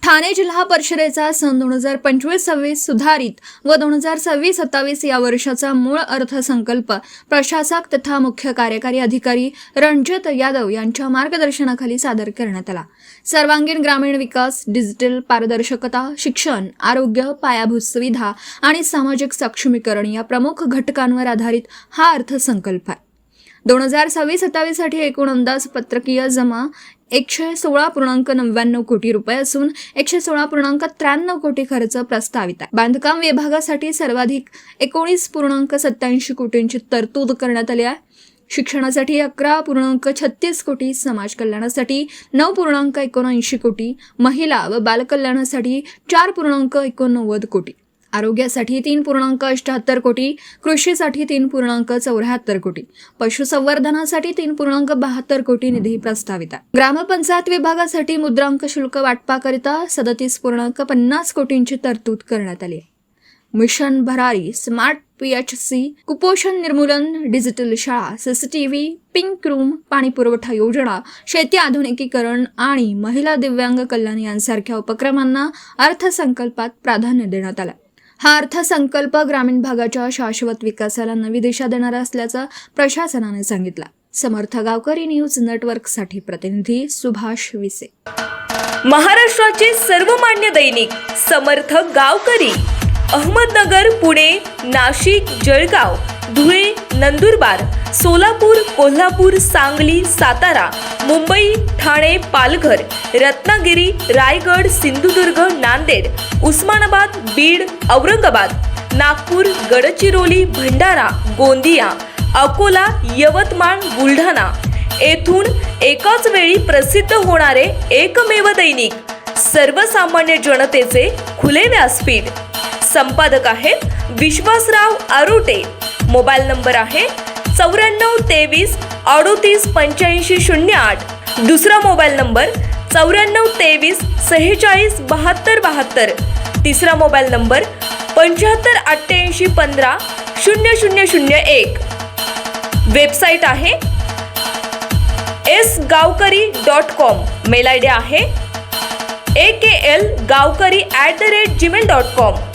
ठाणे जिल्हा परिषदेचा सन 2025-26 सुधारित व 2026-27 या वर्षाचा मूळ अर्थसंकल्प प्रशासक तथा मुख्य कार्यकारी अधिकारी रणजित यादव यांच्या मार्गदर्शनाखाली सादर करण्यात आला। सर्वांगीण ग्रामीण विकास, डिजिटल पारदर्शकता, शिक्षण, आरोग्य, पायाभूत सुविधा आणि सामाजिक सक्षमीकरण या प्रमुख घटकांवर आधारित हा अर्थसंकल्प आहे। 2026-27 साठी एकूण अंदाजपत्रकीय जमा 116.99 कोटी रुपये असून 116.93 कोटी खर्च प्रस्तावित आहे। बांधकाम विभागासाठी सर्वाधिक 19.87 कोटींची तरतूद करण्यात आली आहे। शिक्षणासाठी 11.36 कोटी, समाज कल्याणासाठी 9.79 कोटी, महिला व बालकल्याणासाठी 4.89 कोटी, आरोग्यासाठी 3.78 कोटी, कृषीसाठी 3.74 कोटी, पशुसंवर्धनासाठी 3.72 कोटी निधी प्रस्तावित आहे। ग्रामपंचायत विभागासाठी मुद्रांक शुल्क वाटपाकरिता 37.50 कोटींची तरतूद करण्यात आली आहे। मिशन भरारी, स्मार्ट PHC, कुपोषण निर्मूलन, डिजिटल शाळा, CCTV, पिंक रूम, पाणी पुरवठा योजना, शेती आधुनिकीकरण आणि महिला दिव्यांग कल्याण यांसारख्या उपक्रमांना अर्थसंकल्पात प्राधान्य देण्यात आलं। हा अर्थसंकल्प ग्रामीण भागाच्या शाश्वत विकासाला नवी दिशा देणारा असल्याचं प्रशासनाने सांगितलं। समर्थ गावकरी न्यूज नेटवर्कसाठी प्रतिनिधी सुभाष विसे। महाराष्ट्राचे सर्वमान्य दैनिक समर्थ गावकरी अहमदनगर, पुणे, नाशिक, जळगाव, धुळे, नंदुरबार, सोलापूर, कोल्हापूर, सांगली, सातारा, मुंबई, ठाणे, पालघर, रत्नागिरी, रायगड, सिंधुदुर्ग, नांदेड, उस्मानाबाद, बीड, औरंगाबाद, नागपूर, गडचिरोली, भंडारा, गोंदिया, अकोला, यवतमाळ, बुलढाणा येथून एकाच वेळी प्रसिद्ध होणारे एकमेव दैनिक, सर्वसामान्य जनतेचे खुले व्यासपीठ। संपादक आहेत विश्वासराव आरोटे। मोबाईल नंबर आहे 9423 38 85 08। दुसरा मोबाईल नंबर 9423 46 72 72। तिसरा मोबाईल नंबर 75 88 15 0001। वेबसाईट आहे sgavkari.com। मेल आयडी आहे aklgavkari@gmail.com।